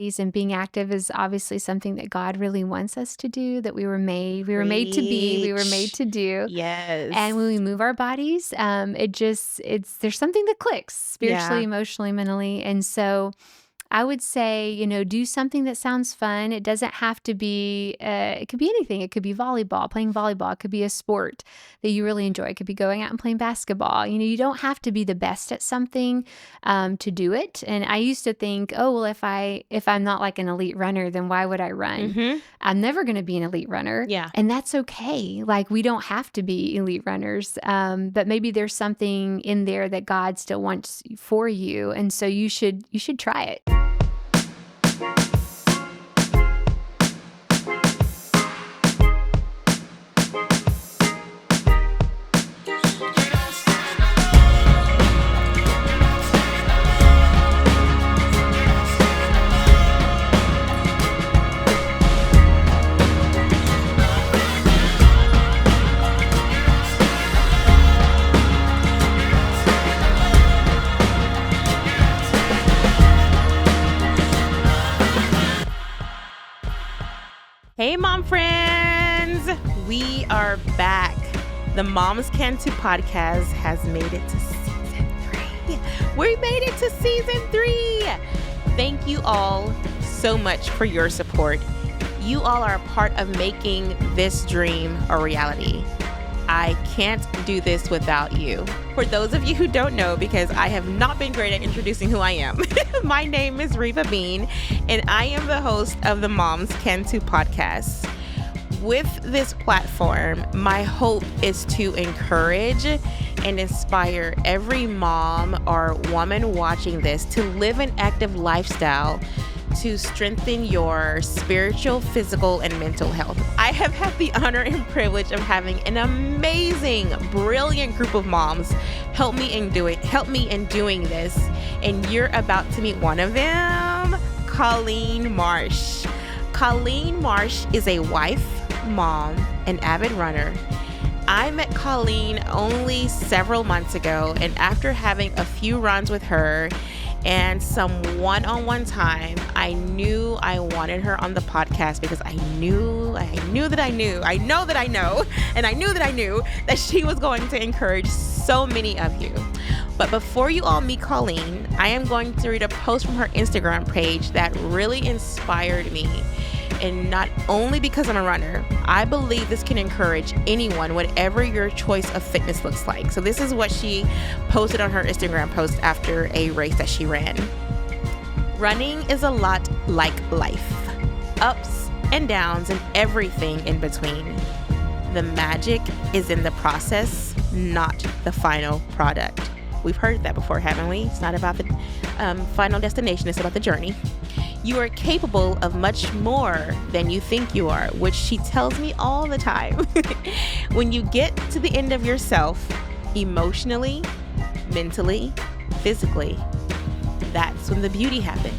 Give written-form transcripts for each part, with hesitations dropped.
And being active is obviously something that God really wants us to do, that we were made to be, we were made to do. Yes. And when we move our bodies, there's something that clicks spiritually, emotionally, mentally. And so I would say, do something that sounds fun. It doesn't have to be, it could be anything. It could be playing volleyball. It could be a sport that you really enjoy. It could be going out and playing basketball. You don't have to be the best at something to do it. And I used to think, oh, well, if I'm not like an elite runner, then why would I run? Mm-hmm. I'm never going to be an elite runner. Yeah. And that's okay. Like, we don't have to be elite runners. But maybe there's something in there that God still wants for you. And so you should try it. Hey, mom friends! We are back. The Moms Can Too podcast has made it to season 3. We made it to season 3. Thank you all so much for your support. You all are a part of making this dream a reality. I can't do this without you. For those of you who don't know, because I have not been great at introducing who I am, my name is Reva Bean, and I am the host of the Moms Can Too podcast. With this platform, my hope is to encourage and inspire every mom or woman watching this to live an active lifestyle to strengthen your spiritual, physical, and mental health. I have had the honor and privilege of having an amazing, brilliant group of moms help me in doing this. And you're about to meet one of them, Colleen Marsh. Colleen Marsh is a wife, mom, and avid runner. I met Colleen only several months ago, and after having a few runs with her and some one-on-one time, I knew I wanted her on the podcast because I knew that she was going to encourage so many of you. But before you all meet Colleen, I am going to read a post from her Instagram page that really inspired me. And not only because I'm a runner, I believe this can encourage anyone, whatever your choice of fitness looks like. So this is what she posted on her Instagram post after a race that she ran. Running is a lot like life. Ups and downs and everything in between. The magic is in the process, not the final product. We've heard that before, haven't we? It's not about the final destination, it's about the journey. You are capable of much more than you think you are, which she tells me all the time. When you get to the end of yourself, emotionally, mentally, physically, that's when the beauty happens.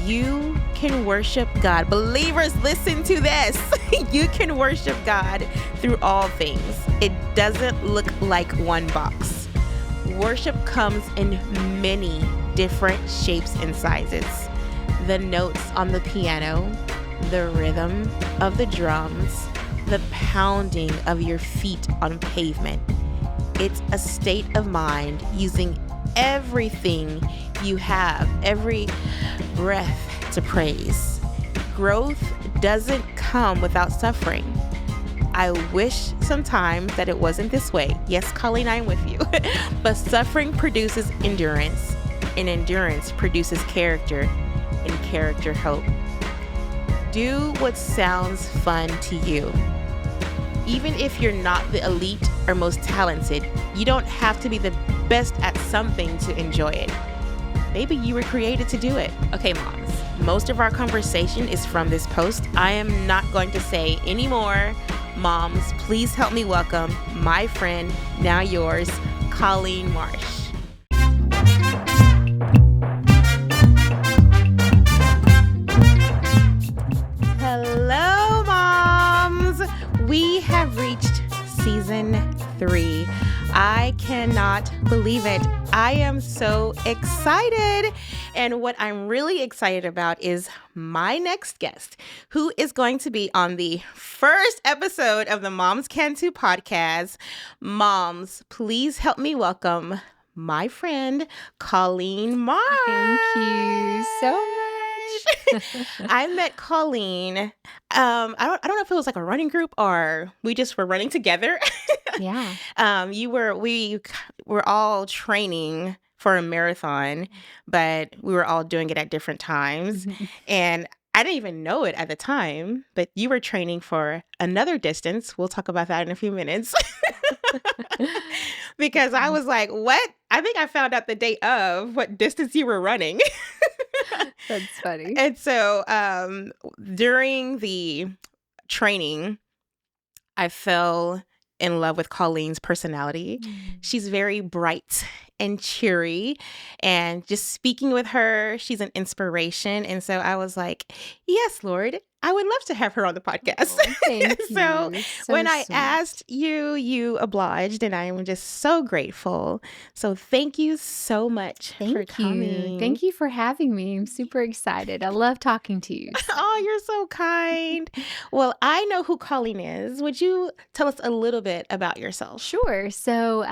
You can worship God. Believers, listen to this. You can worship God through all things. It doesn't look like one box. Worship comes in many different shapes and sizes. The notes on the piano, the rhythm of the drums, the pounding of your feet on pavement. It's a state of mind using everything you have, every breath to praise. Growth doesn't come without suffering. I wish sometimes that it wasn't this way. Yes, Colleen, I'm with you. But suffering produces endurance, and endurance produces character, and character hope. Do what sounds fun to you. Even if you're not the elite or most talented, you don't have to be the best at something to enjoy it. Maybe you were created to do it. Okay, moms, most of our conversation is from this post. I am not going to say any more. Moms, please help me welcome my friend, now yours, Colleen Marsh. Hello, moms. We have reached season 3. I cannot believe it. I am so excited. And what I'm really excited about is my next guest, who is going to be on the first episode of the Moms Can Too podcast. Moms, please help me welcome my friend, Colleen Marsh. Thank you so much. I met Colleen. I don't know if it was like a running group or we just were running together. Yeah. We were all training for a marathon, but we were all doing it at different times. And I didn't even know it at the time, but you were training for another distance. We'll talk about that in a few minutes. Because I was like, what? I think I found out the day of what distance you were running. That's funny. And so during the training, I fell in love with Colleen's personality. She's very bright and cheery, and just speaking with her, she's an inspiration. And so I was like, yes, Lord, I would love to have her on the podcast. Oh, thank So you. when I sweet. asked you, you obliged, and I am just so grateful. So thank you so much for Thank you. coming. Thank you for having me. I'm super excited. I love talking to you. Oh, you're so kind. Well, I know who Colleen is. Would you tell us a little bit about yourself? Sure. So,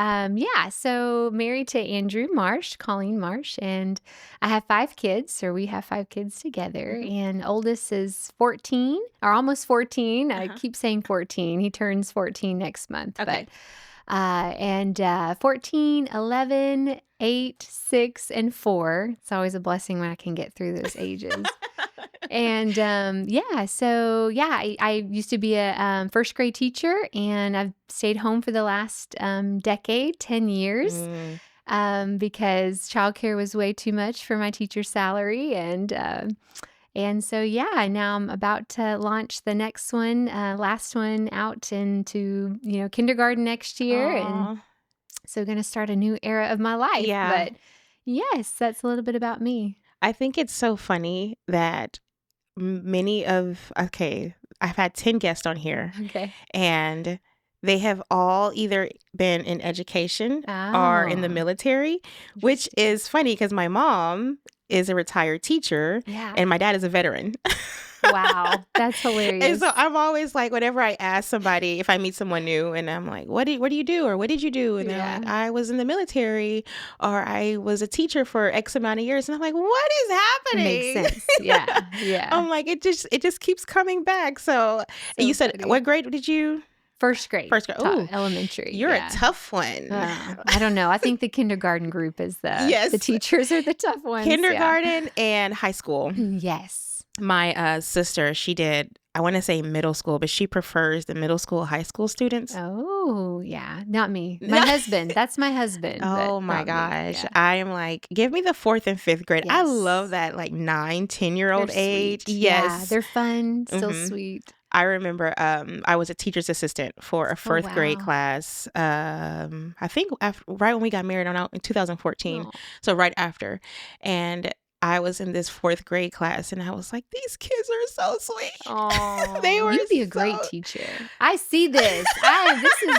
so married to Andrew Marsh, Colleen Marsh, and I have 5 kids, or we have 5 kids together. And oldest is 14, or almost 14. I keep saying 14. He turns 14 next month. Okay. But 14, 11, 8, 6, and 4. It's always a blessing when I can get through those ages. And I used to be a first grade teacher, and I've stayed home for the last decade, 10 years, because childcare was way too much for my teacher's salary. And so, now I'm about to launch the next one, last one out into, kindergarten next year. Aw. And so going to start a new era of my life. Yeah. But yes, that's a little bit about me. I think it's so funny that I've had 10 guests on here, Okay. and they have all either been in education or in the Oh, military, which is funny because my mom is a retired teacher yeah. and my dad is a veteran. Wow. That's And hilarious. so I'm always like, whenever I ask somebody, if I meet someone new, and I'm like, what do you do? Or what did you do? And they're Yeah. like, I was in the military, or I was a teacher for X amount of years. And I'm like, what is happening? Makes sense. Yeah. Yeah. I'm like, it just keeps coming back. So So you said, funny. what grade did you? First grade. First grade. Ooh, Elementary. you're yeah. a tough one. I don't know. I think the kindergarten group is Yes. the teachers are the tough ones. Kindergarten and high school. Yeah. Yes. My sister, she did, I want to say middle school, but she prefers the middle school, high school students. Oh, yeah. Not me. My husband. That's my husband. but Oh my not me. gosh. Yeah. I am like, give me the 4th and 5th grade. I Yes. love that like 9, 10-year-old They're age. sweet. Yes. Yeah, they're fun. Still Mhm. sweet. I remember I was a teacher's assistant for a 4th grade wow. class. I think right when we got married in 2014. Oh. So right after. And I was in this 4th grade class, and I was like, these kids are so sweet. Oh, They were you'd be a great so- teacher. I see this.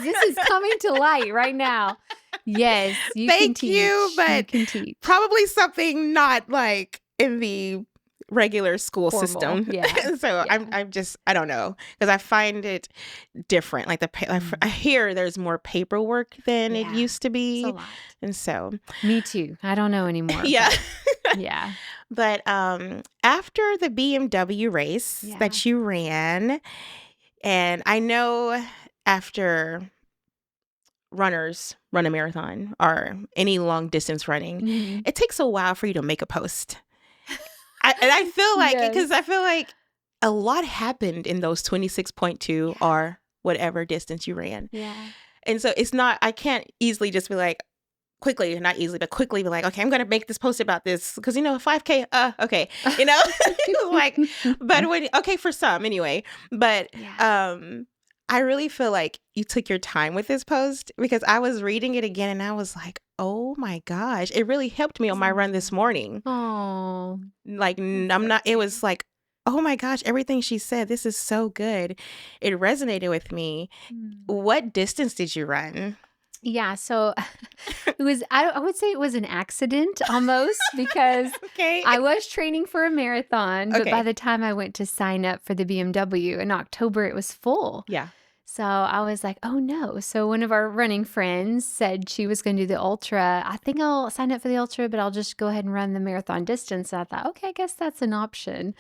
This is coming to light right now. Yes, you can Thank teach. you, but you can teach. Probably something not like in the regular school Formal, system. yeah, So yeah. I'm just, I don't know, because I find it different. Like I hear there's more paperwork than it Yeah, used to It's be. a lot. And so, Me too. I don't know anymore. yeah. but yeah. But after the BMW race Yeah. that you ran, and I know after runners run a marathon or any long distance running, Mhm. it takes a while for you to make a post. And I feel like, because Yes. I feel like a lot happened in those 26.2 or whatever distance you ran. Yeah. And so it's not, I can't easily just be like, quickly, not easily, but quickly be like, okay, I'm going to make this post about this. Because, 5K, okay. Like, but okay, for some anyway. But Yeah. I really feel like you took your time with this post, because I was reading it again and I was like, oh my gosh, it really helped me on my run this morning. Oh. Like, That's I'm so not, it sweet. was like, oh my gosh, everything she said, this is so good. It resonated with me. Mm. What distance did you run? Yeah, so it was I would say it was an accident almost because Okay. I was training for a marathon, but by Okay. the time I went to sign up for the BMW in October, it was full. Yeah. So I was like, "Oh, no." So one of our running friends said she was gonna do the ultra. I think I'll sign up for the ultra, but I'll just go ahead and run the marathon distance. And I thought, "Okay, I guess that's an option."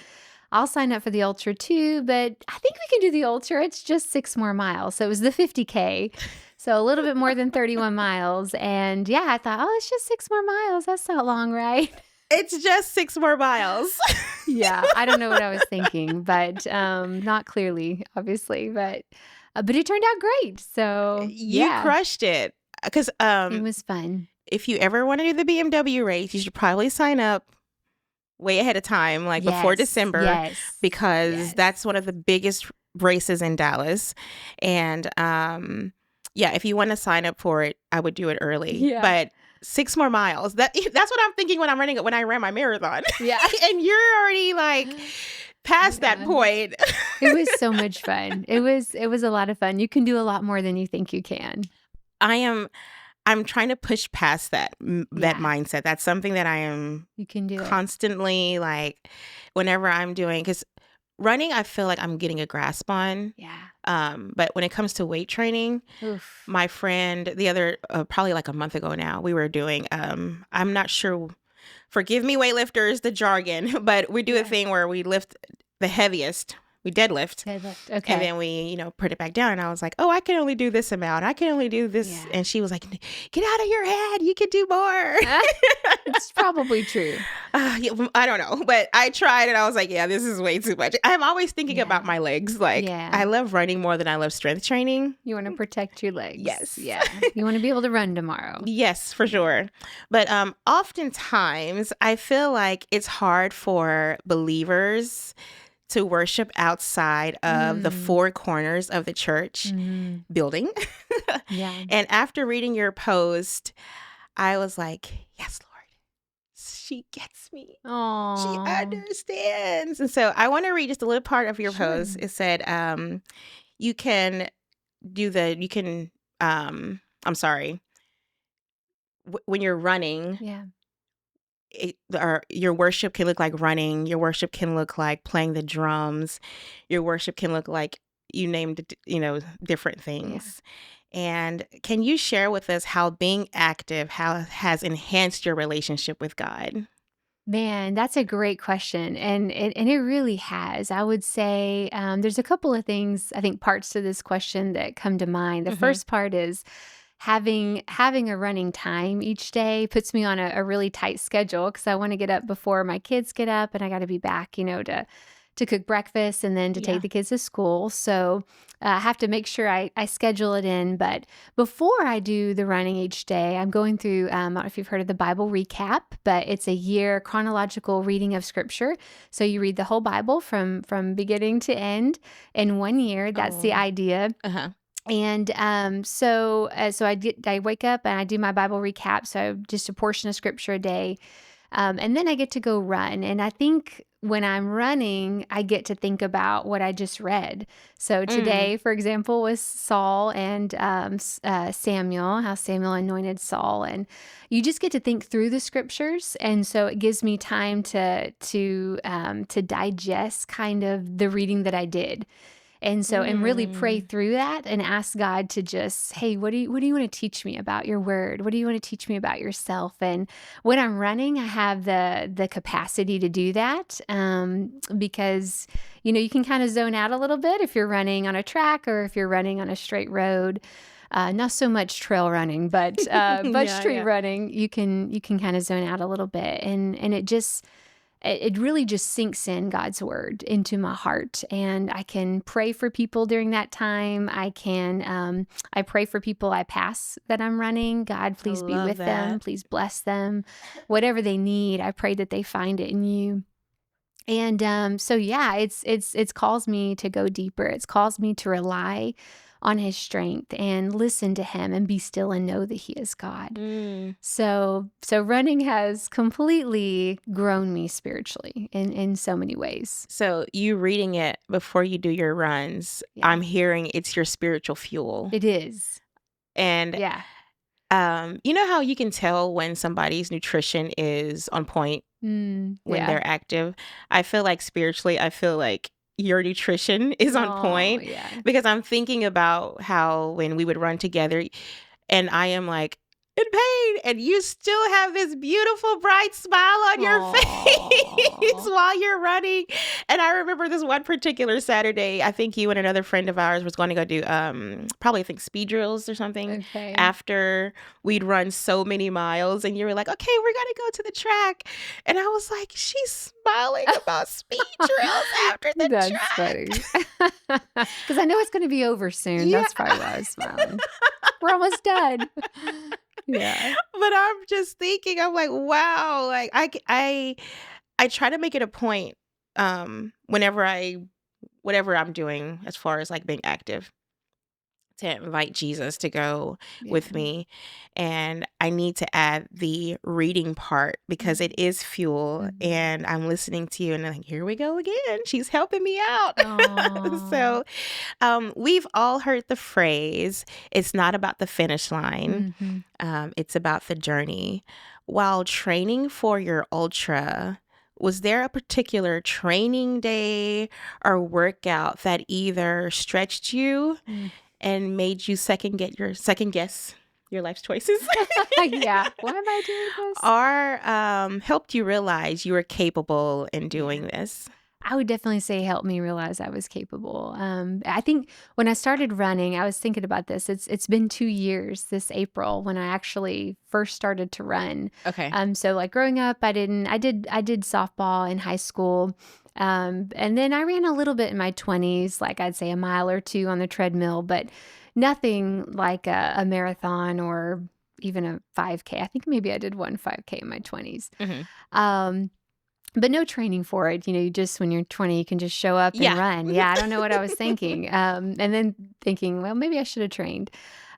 I'll sign up for the ultra too, but I think we can do the ultra. It's just 6 more miles. So it was the 50K. So a little bit more than 31 miles. And yeah, I thought, oh, it's just 6 more miles. That's not long, right? It's just 6 more miles. Yeah, I don't know what I was thinking, but not clearly, obviously, but it turned out great. So You yeah, crushed it. Because it was fun. if you ever want to do the BMW race, you should probably sign up way ahead of time, like before Yes, December, yes, because yes. that's one of the biggest races in Dallas. And yeah, if you want to sign up for it, I would do it early. Yeah, But 6 more miles. That's what I'm thinking when I ran my marathon. yeah. And you're already like past that Yeah. point. It was so much fun. It was a lot of fun. You can do a lot more than you think you can. I'm trying to push past that Yeah, mindset. That's something that I am you can do it. constantly like whenever I'm doing, because running, I feel like I'm getting a grasp on. Yeah. But when it comes to weight training, Oof. my friend the other probably like a month ago now, we were doing I'm not sure, forgive me weightlifters, the jargon, but we do a Yeah. thing where we lift the heaviest, we deadlift, Deadlift. and Okay. then we, put it back down. And I was like, oh, I can only do this amount. I can only do this. Yeah. And she was like, get out of your head. You could do more. It's probably true. Yeah, I don't know. But I tried and I was like, yeah, this is way too much. I'm always thinking Yeah. about my legs. Like, Yeah. I love running more than I love strength training. You want to protect your legs. Yes. Yeah. You want to be able to run tomorrow. Yes, for sure. But oftentimes I feel like it's hard for believers to worship outside of the four corners of the church building. Yeah. And after reading your post, I was like, yes, Lord, she gets me. She Oh. understands. And so I want to read just a little part of your post. It said, you can I'm sorry, when you're running, Yeah. or your worship can look like running. Your worship can look like playing the drums. Your worship can look like you named, different things. And can you share with us how being active has enhanced your relationship with God? Man, that's a great question, and it really has. I would say there's a couple of things, I think, parts to this question that come to mind. The Mm-hmm. first part is having a running time each day puts me on a really tight schedule because I want to get up before my kids get up, and I got to be back, to cook breakfast and then to Yeah. take the kids to school. So I have to make sure I schedule it in. But before I do the running each day, I'm going through, I don't know if you've heard of the Bible recap, but it's a year chronological reading of scripture. So you read the whole Bible from beginning to end in 1 year. That's the Oh. idea. Uh-huh. And so I wake up and I do my Bible recap. So just a portion of scripture a day. And then I get to go run. And I think when I'm running, I get to think about what I just read. So today, for example, was Saul and Samuel, how Samuel anointed Saul. And you just get to think through the scriptures. And so it gives me time to digest kind of the reading that I did. And really pray through that and ask God to just, hey, what do you want to teach me about your word? What do you want to teach me about yourself? And when I'm running, I have the capacity to do that because, you can kind of zone out a little bit if you're running on a track or if you're running on a straight road. Not so much trail running, but street running, you can kind of zone out a little bit. And it really just sinks in God's word into my heart, and I can pray for people during that time. I pray for people I pass that I'm running. God, please be with them. Please bless them. Whatever they need, I pray that they find it in you. And so yeah, it's calls me to go deeper. It's calls me to rely on his strength and listen to him and be still and know that he is God. So running has completely grown me spiritually in so many ways. So you reading it before you do your runs, Yeah. I'm hearing it's your spiritual fuel. It is. And Yeah. You know how you can tell when somebody's nutrition is on point when Yeah. they're active? I feel like spiritually, I feel like your nutrition is on Oh, point yeah. because I'm thinking about how when we would run together and I am like in pain and you still have this beautiful bright smile on your face Aw. while you're running. And I remember this one particular Saturday, I think you and another friend of ours was going to go do probably I think speed drills or something Okay. after we'd run so many miles, and you were like, okay, we're gonna go to the track. And I was like, she's smiling about speed drills after the That's track. funny. Because I know it's going to be over soon. Yeah. That's probably why I was smiling. We're almost done. Yeah. But I'm just thinking, I'm like, wow, like I try to make it a point whenever whatever I'm doing as far as like being active to invite Jesus to go with Yeah. me. And I need to add the reading part because it is fuel. Mhm. And I'm listening to you and I'm like, here we go again. She's helping me out. Aw. So we've all heard the phrase, it's not about the finish line. It's about the journey. While training for your ultra, was there a particular training day or workout that either stretched you Mm. and made you second guess your life's choices Yeah. Why am I doing this? or helped you realize you were capable in doing this? I would definitely say helped me realize I was capable. I think when I started running, I was thinking about this. It's been 2 years this April when I actually first started to run. Okay. So like growing up, I did softball in high school. And then I ran a little bit in my 20s, like I'd say a mile or two on the treadmill, but nothing like a marathon or even a 5K. I think maybe I did one 5K in my 20s. Um, but no training for it. You just, when you're 20, you can just show up and Yeah. run. Yeah, I don't know what I was thinking. And then thinking, well, maybe I should have trained.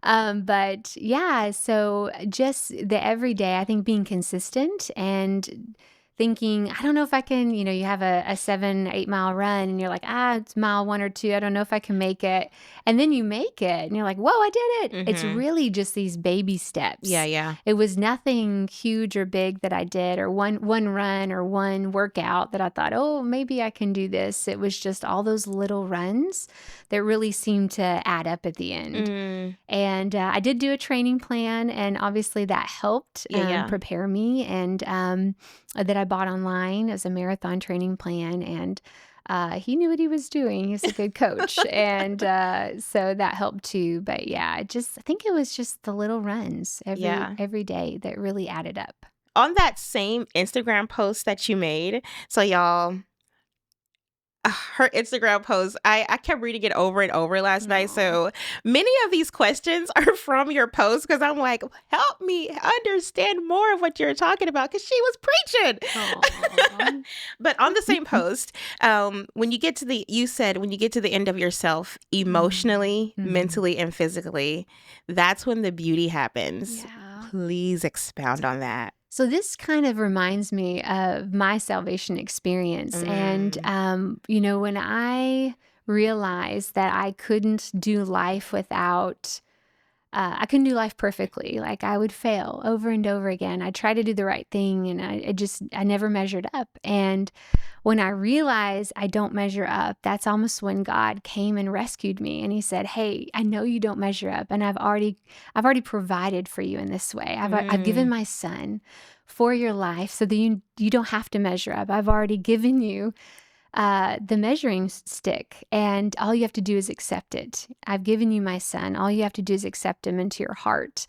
But yeah, so just the everyday, I think being consistent and thinking, I don't know if I can, you have a 7-8 mile run and you're like, it's mile 1 or 2. I don't know if I can make it. And then you make it and you're like, whoa, I did it. It's really just these baby steps. Yeah. It was nothing huge or big that I did, or one run or one workout that I thought, oh, maybe I can do this. It was just all those little runs that really seemed to add up at the end. And I did do a training plan, and obviously that helped prepare me, and that I bought online as a marathon training plan. And he knew what he was doing. He's a good coach. And so that helped too. But yeah, I think it was just the little runs every day that really added up. On that same Instagram post that you made, so y'all, her Instagram post, I kept reading it over and over last night. So many of these questions are from your post because I'm like, help me understand more of what you're talking about, because she was preaching. But on the same post, when you get to the end of yourself emotionally, mentally, and physically, that's when the beauty happens. Yeah. Please expound on that. So this kind of reminds me of my salvation experience. And, when I realized that I couldn't do life I couldn't do life perfectly. Like I would fail over and over again. I tried to do the right thing and I never measured up. And when I realized I don't measure up, that's almost when God came and rescued me. And he said, hey, I know you don't measure up, and I've already provided for you in this way. I've given my son for your life so that you don't have to measure up. I've already given you the measuring stick, and all you have to do is accept it. I've given you my son. All you have to do is accept him into your heart.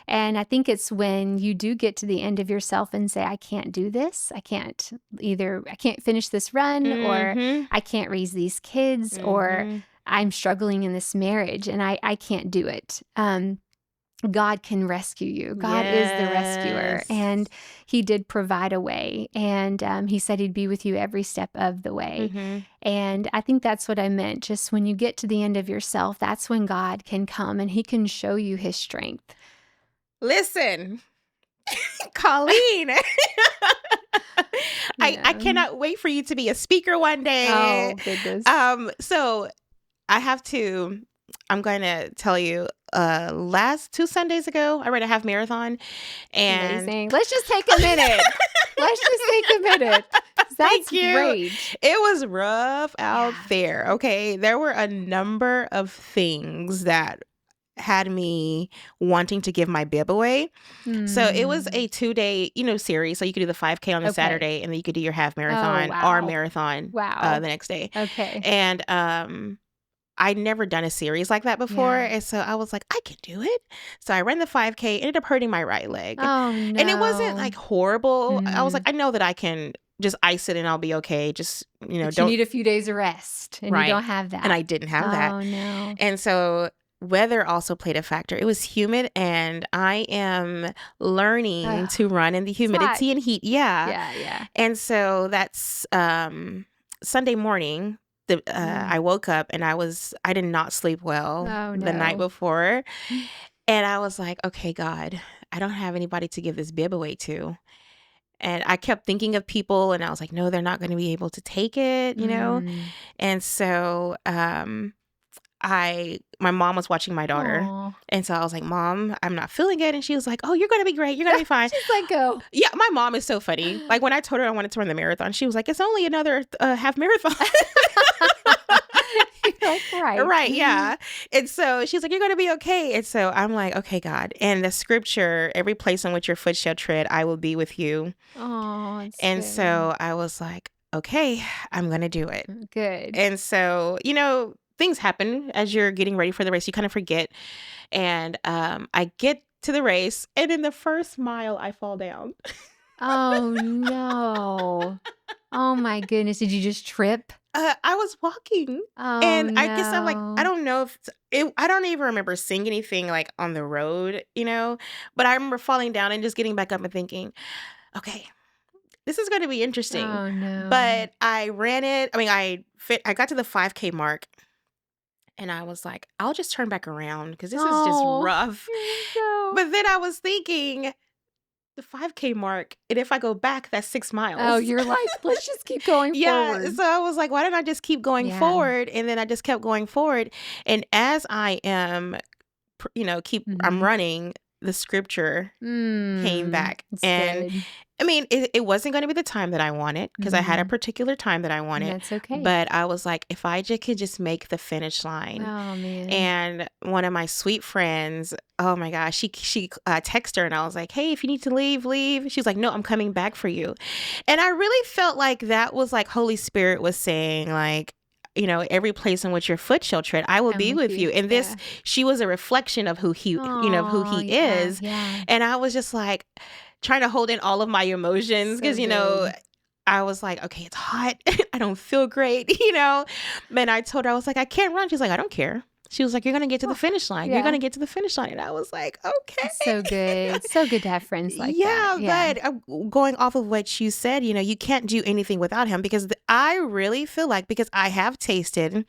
And I think it's when you do get to the end of yourself and say, I can't do this. I can't finish this run, or I can't raise these kids, or I'm struggling in this marriage and I can't do it. God can rescue you. God is the rescuer, and he did provide a way, and he said he'd be with you every step of the way. And I think that's what I meant. Just when you get to the end of yourself, that's when God can come and he can show you his strength. Listen, Colleen, I cannot wait for you to be a speaker one day. Oh, goodness. So I have to I'm going to tell you, last 2 Sundays ago, I ran a half marathon, and Amazing. Let's just take a minute. Let's just take a minute. thank That's you. great. It was rough out Yeah. there. Okay. There were a number of things that had me wanting to give my bib away. So it was a 2-day, series. So you could do the 5K on the Okay. Saturday, and then you could do your half Oh, marathon or wow. marathon Wow. the next day. Okay. And I'd never done a series like that before. Yeah. And so I was like, I can do it. So I ran the 5K, ended up hurting my right leg. Oh, And it wasn't no. like horrible. I was Mm. like, I know that I can just ice it and I'll be okay. Just, But you don't. need a few days of rest, and you Right. don't have that. And I didn't have that. Oh, no. And so weather also played a factor. It was humid, and I am learning Ugh. to run in the It's hot. humidity and heat. Yeah. Yeah. And so that's Sunday morning. I woke up and I did not sleep well Oh, the night no. before. And I was like, okay, God, I don't have anybody to give this bib away to. And I kept thinking of people, and I was like, no, they're not going to be able to take it, Mm. And so my mom was watching my daughter. Aw. And so I was like, Mom, I'm not feeling it. And she was like, oh, you're going to be great. You're going to be fine. She's like, go. Yeah, my mom is so funny. Like, when I told her I wanted to run the marathon, she was like, it's only another half marathon. You're like, right. Right, yeah. And so she's like, you're going to be okay. And so I'm like, okay, God. And the scripture, every place on which your foot shall tread, I will be with you. Oh, it's And good. so I was like, okay, I'm going to do it. Good. And so, things happen as you're getting ready for the race. You kind of forget. And I get to the race, and in the first mile, I fall down. Oh, no. Oh, my goodness. Did you just trip? I was walking. Oh, And I guess I'm like, I no. don't know if I don't even remember seeing anything like on the road, but I remember falling down and just getting back up and thinking, okay, this is going to be interesting. Oh, no. But I ran it. I mean, I got to the 5K mark, and I was like, I'll just turn back around because this is just Oh, rough. no. But then I was thinking, the 5K mark, and if I go back, that's 6 miles. Oh, you're like, let's just keep going Yeah. forward. So I was like, why don't I just keep going Yeah. forward? And then I just kept going forward. And as I am, I'm running, the scripture came back. It's And good. I mean, it wasn't going to be the time that I wanted, because I had a Mhm. particular time that I And wanted. that's okay. But I was like, if I just could just make the finish line. Oh, man. And one of my sweet friends, oh my gosh, she texted her, and I was like, hey, if you need to leave, leave. She's like, no, I'm coming back for you. And I really felt like that was like Holy Spirit was saying, like, every place in which your foot shall tread, I will I'm be with you. And this, Yeah. she was a reflection of who he, of who Oh, he yeah. is. Yeah. And I was just like trying to hold in all of my emotions, So because, good. I was like, okay, it's hot. I don't feel great, And I told her, I was like, I can't run. She's like, I don't care. She was like, you're going to get to the finish line. You're Yeah. going to get to the finish line. And I was like, okay. It's so good. It's so good to have friends like Yeah, that. Yeah. but going off of what you said, you can't do anything without him, because I really feel like, because I have tasted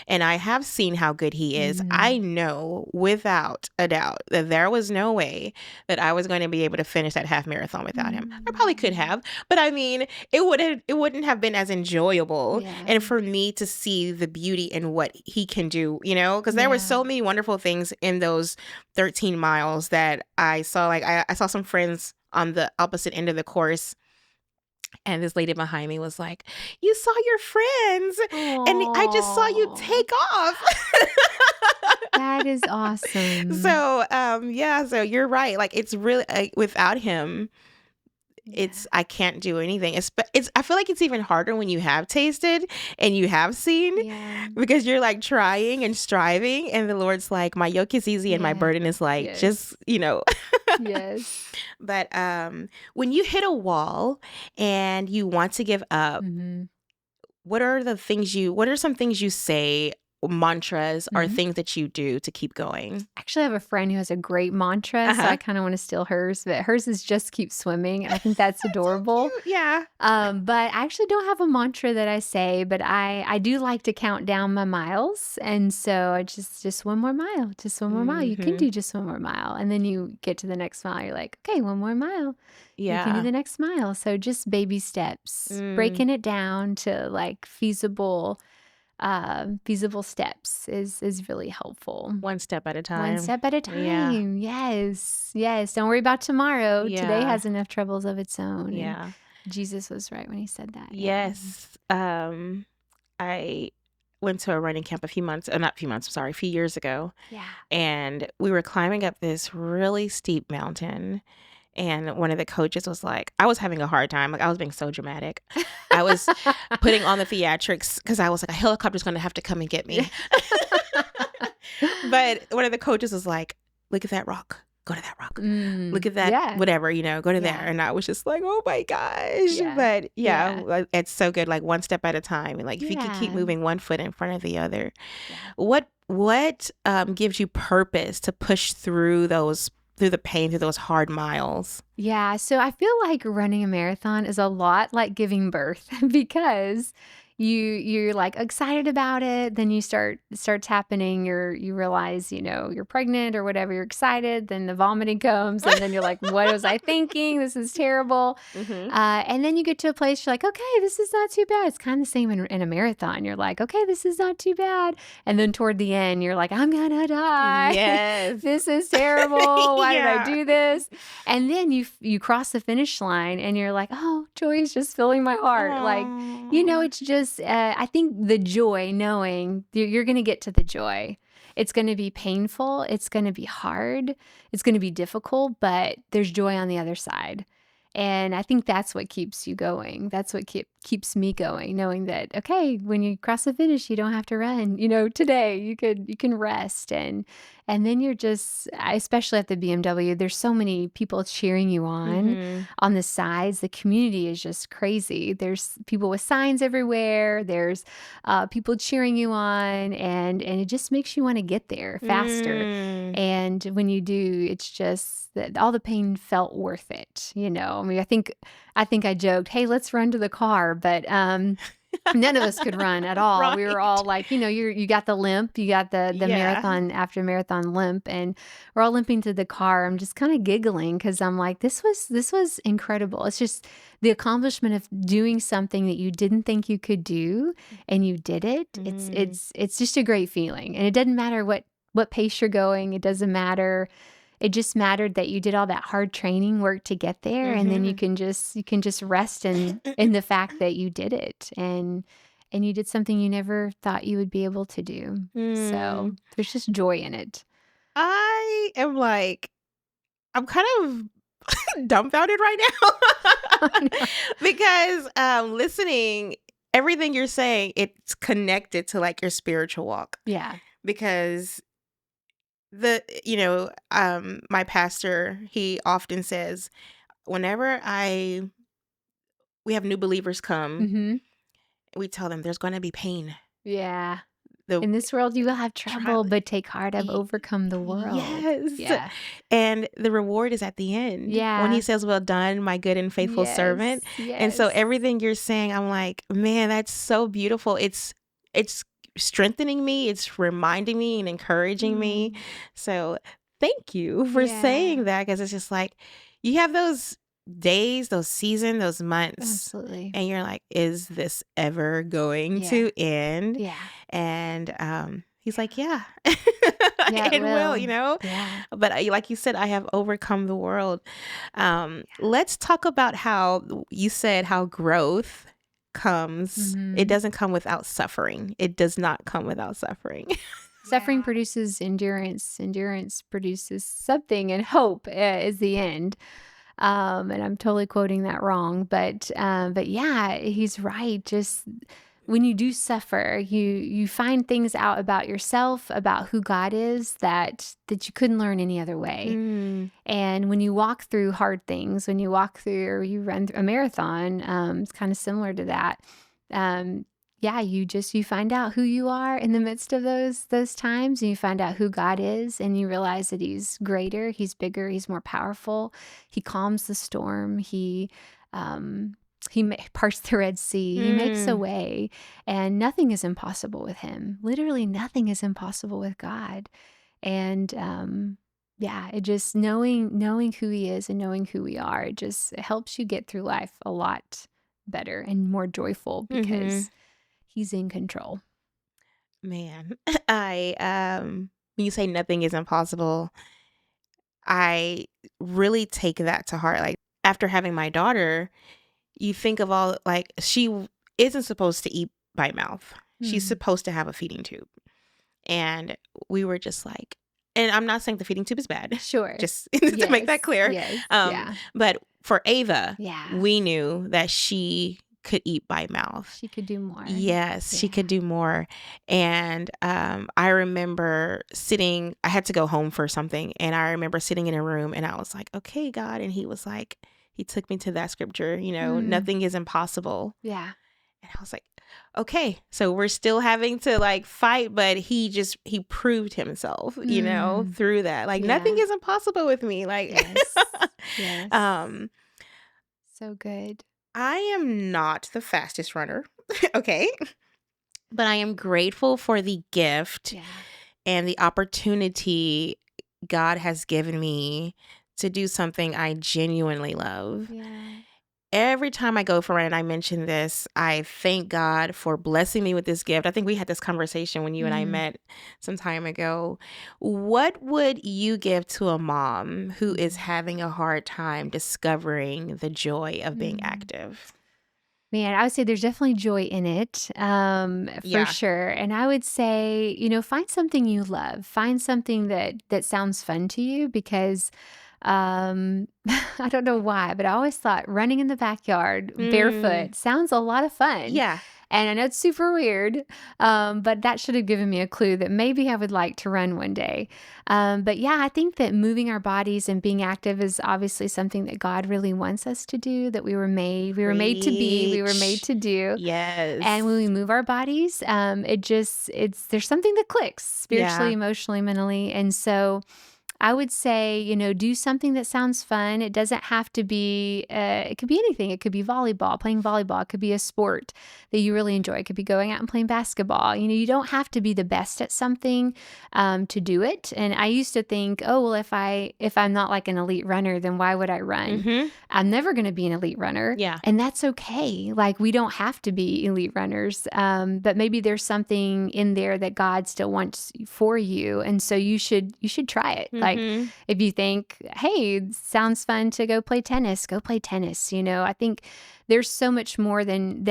and I have seen how good he is, Mhm. I know without a doubt that there was no way that I was going to be able to finish that half marathon without him. I probably could have, but I mean, it wouldn't have been as enjoyable. Yeah. And for me to see the beauty in what he can do, because there were Yeah. so many wonderful things in those 13 miles that I saw. Like, I saw some friends on the opposite end of the course, and this lady behind me was like, you saw your friends, and I just saw you Aw. take off. That is awesome. So so you're right. Like, it's really without him, I can't do anything. I feel like it's even harder when you have tasted and you have seen, Yeah. because you're like trying and striving, and the Lord's like, my yoke is easy and my Yeah. burden is light. Yes. Just, Yes. But when you hit a wall and you want to give up, Mhm. what are some things you say, mantras, or Mhm. things that you do to keep going? Actually, I have a friend who has a great mantra, so Uh-huh. I kind of want to steal hers, but hers is just keep swimming, and I think that's adorable. Cute. Yeah. But I actually don't have a mantra that I say, but I do like to count down my miles, and so I just one more mile, just one more mile. You can Mhm. do just one more mile, and then you get to the next mile. You're like, okay, one more mile. You can do Yeah. the next mile. So just baby steps, Mm. breaking it down to like feasible feasible steps is really helpful. One step at a One time. step at a Yeah. time. Yes. Yes. Don't worry about tomorrow. Today Yeah. has enough troubles of its own. And Yeah. Jesus was right when he said that. Yeah. Yes. I went to a running camp a few years ago. Yeah. And we were climbing up this really steep mountain. And one of the coaches was like, I was having a hard time. Like, I was being so dramatic. I was putting on the theatrics because I was like, a helicopter's going to have to come and get me. But one of the coaches was like, look at that rock. Go to that rock. Look at that, Yeah. whatever, go to there. Yeah. And I was just like, oh my gosh. Yeah. But Yeah. like, it's so good. Like one step at a time. And like, if you could keep Yeah. moving one foot in front of the other. Yeah. What gives you purpose to push through the pain, through those hard miles? Yeah, so I feel like running a marathon is a lot like giving birth because you're like excited about it, then starts happening, you realize, you're pregnant or whatever, you're excited, then the vomiting comes, and then you're like, what was I thinking? This is terrible. Mm-hmm. And then you get to a place you're like, okay, this is not too bad. It's kind of the same in a marathon. You're like, okay, this is not too bad. And then toward the end, you're like, I'm gonna die. Yes. This is terrible. Why did I Yeah. do this? And then you cross the finish line and you're like, oh, joy is just filling my heart. Like, it's just, I think the joy, knowing you're going to get to the joy. It's going to be painful. It's going to be hard. It's going to be difficult, but there's joy on the other side. And I think that's what keeps you going. That's what keeps me going, knowing that, okay, when you cross the finish, you don't have to run. Today you can rest. And then you're just, especially at the BMW, there's so many people cheering you on the sides. The community is just crazy. There's people with signs everywhere. There's people cheering you on, and it just makes you want to get there faster. And when you do, it's just that all the pain felt worth it. I mean, I think I joked, hey, let's run to the car, but none of us could run at all. Right. We were all like, you got the limp, you got the Yeah. marathon after marathon limp, and we're all limping to the car. I'm just kind of giggling because I'm like, this was incredible. It's just the accomplishment of doing something that you didn't think you could do, and you did it. It's just a great feeling, and it doesn't matter what pace you're going. It doesn't matter. It just mattered that you did all that hard training work to get there, and then you can just rest in the fact that you did it, and you did something you never thought you would be able to do. So there's just joy in it. I am like, I'm kind of dumbfounded right now because listening, everything you're saying, it's connected to like your spiritual walk. Yeah. Because my pastor, he often says, whenever we have new believers come, we tell them there's going to be pain. Yeah. In this world, you will have trouble, but take heart, I've overcome the world. Yes. Yeah. And the reward is at the end. Yeah. When he says, well done, my good and faithful servant. Yes. And so everything you're saying, I'm like, man, that's so beautiful. It's strengthening me. It's reminding me and encouraging me. So thank you for saying that, because it's just like, you have those days, those seasons, those months. Absolutely. And you're like, is this ever going to end? Yeah. And he's like, yeah. Yeah, it will, Yeah. But like you said, I have overcome the world. Let's talk about how you said how growth comes. It doesn't come without suffering. It does not come without suffering. Suffering produces endurance. Endurance produces something, and hope is the end. And I'm totally quoting that wrong, but yeah, he's right. Just when you do suffer, you find things out about yourself, about who God is, that you couldn't learn any other way. And when you walk through hard things, when you walk through, or you run a marathon, it's kind of similar to that. Yeah, you find out who you are in the midst of those times, and you find out who God is, and you realize that He's greater, He's bigger, He's more powerful. He calms the storm. He parts the Red Sea. He makes a way, and nothing is impossible with Him. Literally nothing is impossible with God. And yeah, it just knowing who He is and knowing who we are, it helps you get through life a lot better and more joyful, because He's in control. Man, I when you say nothing is impossible, I really take that to heart. Like after having my daughter, you think of all like isn't supposed to eat by mouth. She's Mm. supposed to have a feeding tube. And we were just like, and I'm not saying the feeding tube is bad, Sure. just to make that Yes. clear. Yes. Yeah. But for Ava, Yeah. we knew that she could eat by mouth. She could do more. Yes, she could Yeah. do more. And I remember I had to go home for something. And I remember sitting in a room and I was like, okay, God. And he was like, he took me to that scripture, nothing is impossible. Yeah. And I was like, okay, so we're still having to like fight, but he proved himself, through that. Like nothing Yeah. is impossible with me. Like, Yes. Yes. So good. I am not the fastest runner. Okay. But I am grateful for the gift Yeah. and the opportunity God has given me to do something I genuinely love. Yeah. Every time I go for a run, and I mention this, I thank God for blessing me with this gift. I think we had this conversation when you and I met some time ago. What would you give to a mom who is having a hard time discovering the joy of being active? Man, I would say there's definitely joy in it, for sure. And I would say, find something you love. Find something that sounds fun to you because I don't know why, but I always thought running in the backyard barefoot sounds a lot of fun. Yeah. And I know it's super weird, but that should have given me a clue that maybe I would like to run one day. But yeah, I think that moving our bodies and being active is obviously something that God really wants us to do, that we were made to be, we were made to do. Yes. And when we move our bodies, there's something that clicks spiritually, emotionally, mentally. And so I would say, do something that sounds fun. It doesn't have to be, it could be anything. It could be volleyball, playing volleyball. It could be a sport that you really enjoy. It could be going out and playing basketball. You don't have to be the best at something to do it. And I used to think, oh, well, if I'm not like an elite runner, then why would I run? I'm never going to be an elite runner. Yeah. And that's okay. Like we don't have to be elite runners. But maybe there's something in there that God still wants for you. And so you should try it. Like if you think, hey, it sounds fun to go play tennis, go play tennis. I think there's so much more than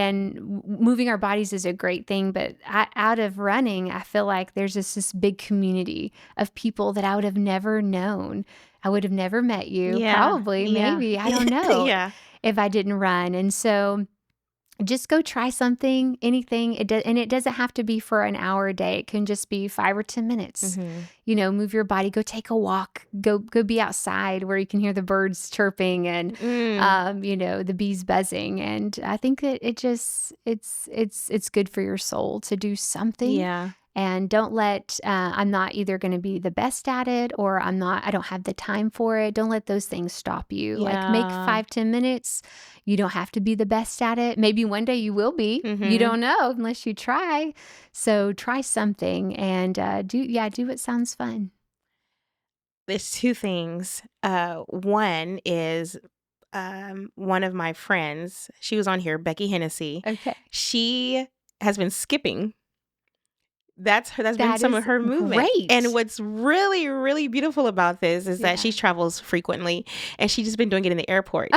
moving our bodies is a great thing. But out of running, I feel like there's this big community of people that I would have never known. I would have never met you, probably, maybe, I don't know, if I didn't run. And so just go try something, anything. And it doesn't have to be for an hour a day. It can just be 5 or 10 minutes. Move your body, go take a walk, go be outside where you can hear the birds chirping and, the bees buzzing. And I think that it's good for your soul to do something. Yeah. And don't let, I'm not either going to be the best at it or I don't have the time for it. Don't let those things stop you. Like make 5-10 minutes. You don't have to be the best at it. Maybe one day you will be. You don't know unless you try. So try something and do what sounds fun. There's two things. One is one of my friends, she was on here, Becky Hennessy. Okay. She has been skipping. That's been some of her movement. Great. And what's really, really beautiful about this is that she travels frequently and she's just been doing it in the airport.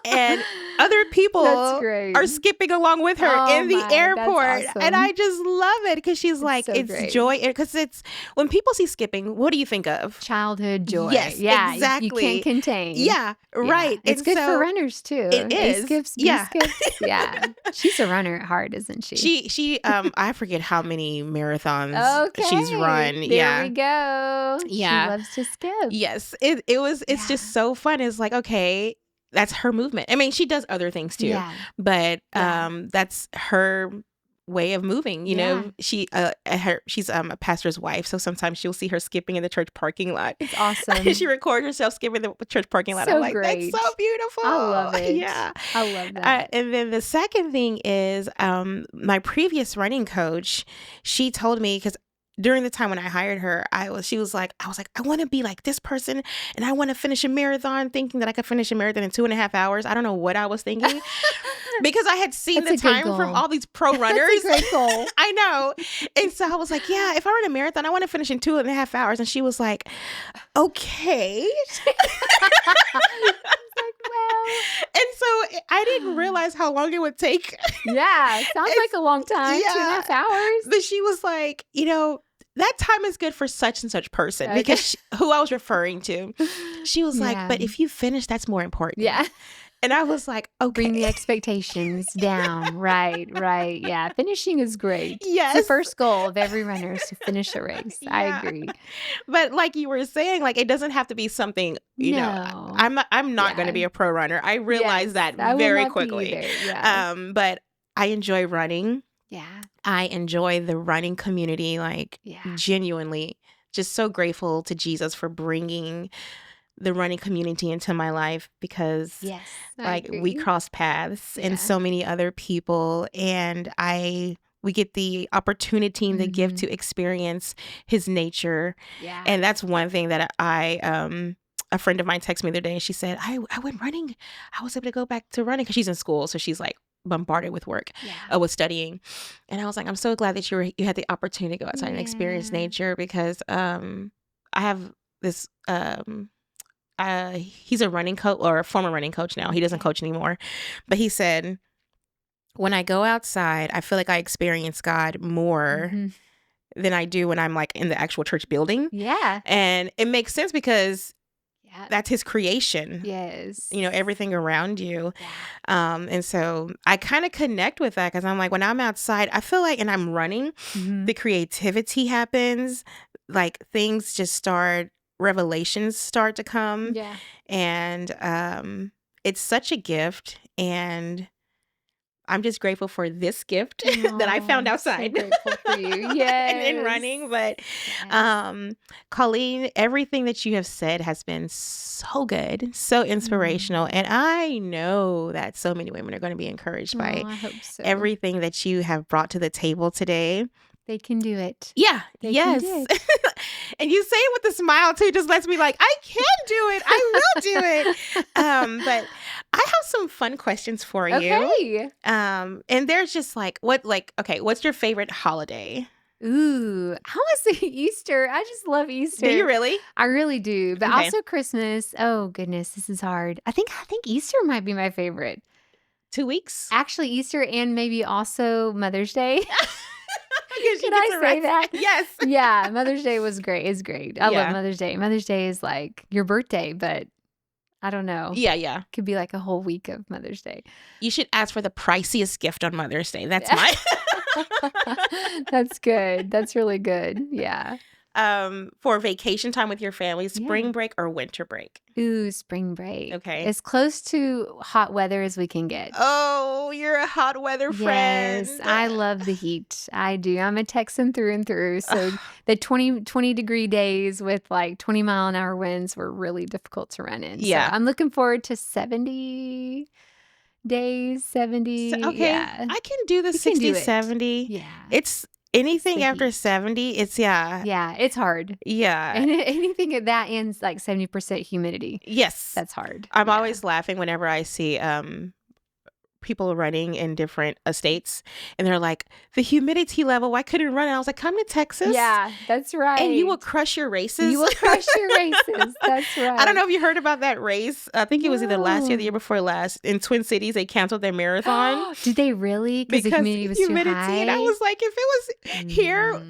And other people are skipping along with her in the airport. Awesome. And I just love it because she's like, so it's great. Joy. Because it's when people see skipping, what do you think of? Childhood joy. Yes, yeah, exactly. You can't contain. Yeah, right. It's good for runners too. It is. Skips, skips. Yeah. She's a runner at heart, isn't she? She I forget how many marathons she's run. There we go. Yeah. She loves to skip. Yes. It's just so fun. It's like, okay, that's her movement. I mean, she does other things too, but that's her way of moving. She's a pastor's wife, so sometimes she'll see her skipping in the church parking lot. It's awesome. She records herself skipping the church parking lot. So I'm like, great. that's so beautiful. I love it. Yeah, I love that. And then the second thing is my previous running coach. She told me because during the time when I hired her, I was like, I want to be like this person, and I want to finish a marathon, thinking that I could finish a marathon in 2.5 hours. I don't know what I was thinking because I had seen That's the a good time from goal. all these pro runners. That's a great goal. I know. And so I was like, yeah, if I run a marathon, I want to finish in 2.5 hours. And she was like, okay. And so I didn't realize how long it would take. Yeah, sounds like a long time. Yeah. 2.5 hours. But she was like, that time is good for such and such person, Okay. because who I was referring to. She was like, Yeah. but if you finish, that's more important. Yeah. And I was like, okay. Bring the expectations down. Right. Yeah. Finishing is great. Yes. It's the first goal of every runner is to finish a race. I Yeah. agree. But like you were saying, like, it doesn't have to be something, No. I'm not going Yeah. to be a pro runner. I realized Yes, that I will very not be quickly. either. Yeah. But I enjoy running. Yeah. I enjoy the running community, like Yeah. genuinely just so grateful to Jesus for bringing the running community into my life, because Yes. I like agree. we cross paths Yeah. and so many other people, and we get the opportunity and the gift to experience his nature. Yeah. And that's one thing that a friend of mine texted me the other day, and she said, I went running. I was able to go back to running, because she's in school. So she's like bombarded with work, Yeah. with studying. And I was like, I'm so glad that you had the opportunity to go outside and experience Yeah. nature, because I have this, he's a running coach, or a former running coach now. He doesn't Okay. coach anymore. But he said, when I go outside, I feel like I experience God more Mhm. than I do when I'm like in the actual church building. Yeah. And it makes sense, because Yeah. that's his creation. Yes. Everything around you. Yeah. And so I kind of connect with that, because I'm like, when I'm outside, I feel like, and I'm running, Mhm. the creativity happens, like things just revelations start to come. Yeah. And it's such a gift, and I'm just grateful for this gift that I found Aw, outside. So grateful for you. and Yes. in running. But Yes. Colleen, everything that you have said has been so good, so inspirational. And I know that so many women are going to be encouraged by I hope so. everything that you have brought to the table today. They can do it. Yeah. They yes. can do And you say it with a smile too, just lets me like, I can do it. I will do it. But I have some fun questions for you. Okay. And there's just okay, what's your favorite holiday? Ooh, I want to say Easter. I just love Easter. Do you really? I really do. But Okay. also Christmas. Oh goodness, this is hard. I think Easter might be my favorite. 2 weeks? Actually, Easter and maybe also Mother's Day. Can I say that? Yes. Yeah, Mother's Day was great. It's great. I Yeah. love Mother's Day. Mother's Day is like your birthday, but I don't know. Yeah. Could be like a whole week of Mother's Day. You should ask for the priciest gift on Mother's Day. That's my That's good. That's really good. Yeah. for vacation time with your family, spring Yeah. break or winter break? Ooh, spring break. Okay. As close to hot weather as we can get. Oh, you're a hot weather friend. Yes, I love the heat. I do. I'm a Texan through and through. So the 20 degree days with like 20-mile-an-hour winds were really difficult to run in. Yeah. So I'm looking forward to 70 days, 70. Okay. Yeah. I can do the You can 60, do it. 70. Yeah. It's anything the after heat. 70. It's yeah. Yeah, it's hard. Yeah. And anything at that ends like 70% humidity. Yes. That's hard. I'm Yeah. always laughing whenever I see people running in different states, and they're like, the humidity level, why couldn't run? And I was like, come to Texas. Yeah, that's right. And you will crush your races. You will crush your races. That's right. I don't know if you heard about that race. I think it was either last year or the year before last. In Twin Cities, they canceled their marathon. Did they really? Because the humidity was too high? And I was like, if it was here,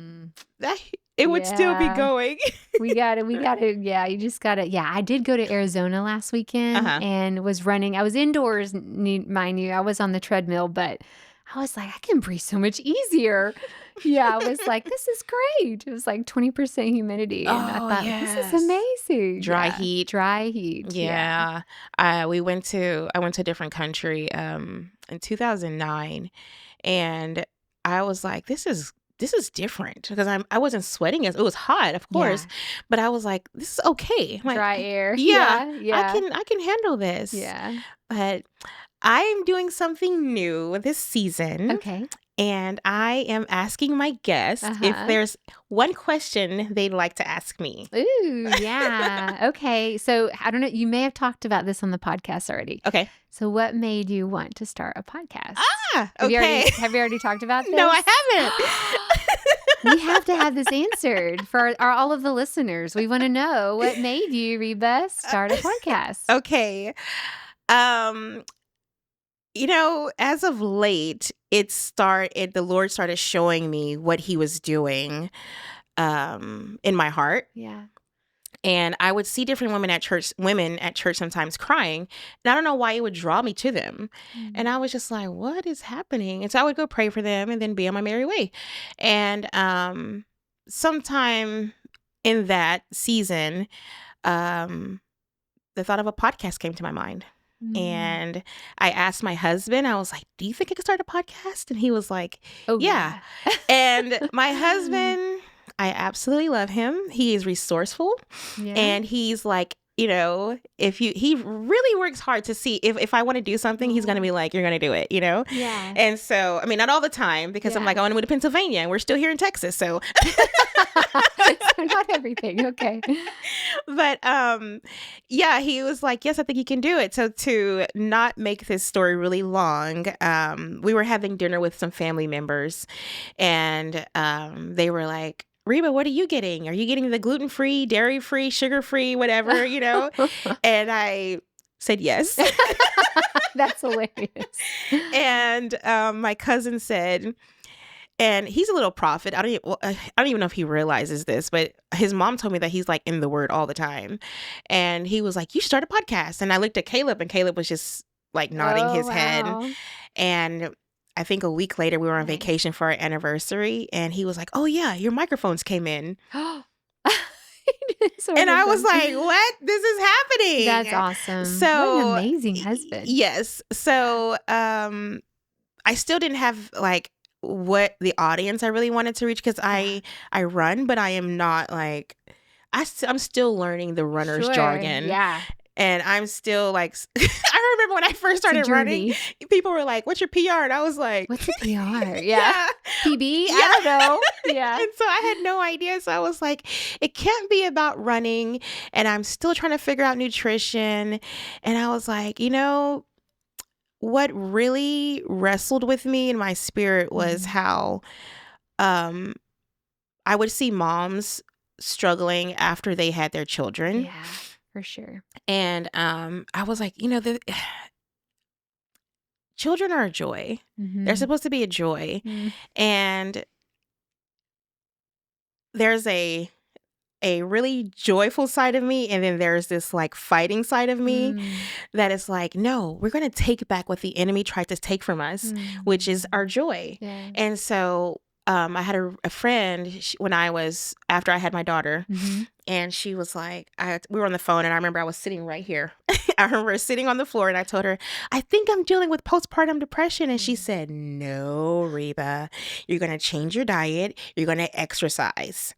it would still be Yeah. going. We gotta, yeah, you just gotta, yeah. I did go to Arizona last weekend and was running. I was indoors, mind you. I was on the treadmill, but I was like, I can breathe so much easier. Yeah, I was like, this is great. It was like 20% humidity. And I thought, this is amazing. Dry Yeah. heat. Dry heat. Yeah. I went to a different country in 2009, and I was like, this is different, because I wasn't sweating as it was hot, of course, but I was like, this is okay. I'm like, Dry air. Yeah. Yeah. I can handle this. Yeah. But I'm doing something new this season. Okay. And I am asking my guest if there's one question they'd like to ask me. Ooh, yeah. Okay. So I don't know. You may have talked about this on the podcast already. Okay. So what made you want to start a podcast? Okay. Have you already talked about this? No, I haven't. We have to have this answered for all of the listeners. We want to know what made you, Reba, start a podcast. Okay. As of late, the Lord started showing me what he was doing in my heart. Yeah. And I would see different women at church sometimes crying. And I don't know why it would draw me to them. Mm-hmm. And I was just like, what is happening? And so I would go pray for them and then be on my merry way. And sometime in that season, the thought of a podcast came to my mind. And I asked my husband, I was like, do you think I could start a podcast? And he was like, oh, yeah. And my husband, I absolutely love him. He is resourceful. Yeah. And he's like, he really works hard to see if I want to do something, he's going to be like, you're going to do it, Yeah. And so, I mean, not all the time because I'm like, I want to move to Pennsylvania and we're still here in Texas. So so not everything. Okay. But he was like, yes, I think you can do it. So to not make this story really long, we were having dinner with some family members and they were like, Reba, what are you getting? Are you getting the gluten-free, dairy-free, sugar-free, whatever, And I said yes. That's hilarious. And my cousin said, and he's a little prophet. I don't even know if he realizes this, but his mom told me that he's like in the word all the time. And he was like, you should start a podcast. And I looked at Caleb and Caleb was just like nodding his head. And I think a week later we were on vacation for our anniversary and he was like, oh yeah, your microphones came in. And I was like, what? This is happening. That's awesome. So what an amazing husband. Yes. So I still didn't have like what the audience I really wanted to reach because I run, but I am not like, I'm still learning the runner's jargon. Yeah. And I'm still like, I remember when I first started running, people were like, what's your PR? And I was like, what's a PR? Yeah. PB? Yeah. I don't know. Yeah. And so I had no idea. So I was like, it can't be about running. And I'm still trying to figure out nutrition. And I was like, what really wrestled with me in my spirit was how I would see moms struggling after they had their children. Yeah. For sure. And I was like, the children are a joy. Mm-hmm. They're supposed to be a joy. Mm-hmm. And there's a really joyful side of me. And then there's this like fighting side of me that is like, no, we're going to take back what the enemy tried to take from us, which is our joy. Yeah. And so I had a friend after I had my daughter, and she was like, we were on the phone, and I remember I was sitting right here. I remember sitting on the floor, and I told her, I think I'm dealing with postpartum depression. And she said, no, Reba, you're going to change your diet. You're going to exercise.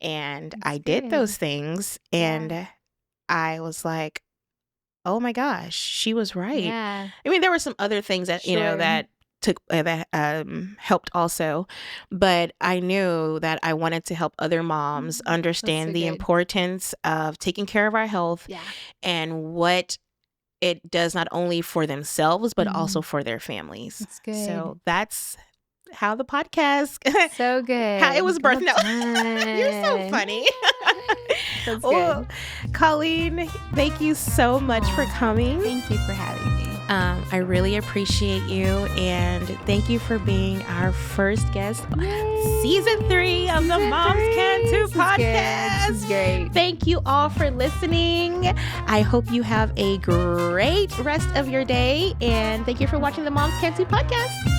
And I did those things, and I was like, oh my gosh, she was right. Yeah. I mean, there were some other things that, that helped also, but I knew that I wanted to help other moms understand the importance of taking care of our health and what it does not only for themselves but also for their families. That's good. So that's how the podcast so good how it was birthed. No. You're so funny. That's good. Well, Colleen, thank you so much for coming. Thank you for having me. I really appreciate you, and thank you for being our first guest. Yay. Season 3 of the Moms Can Too podcast. This is great. Thank you all for listening. I hope you have a great rest of your day, and thank you for watching the Moms Can Too podcast.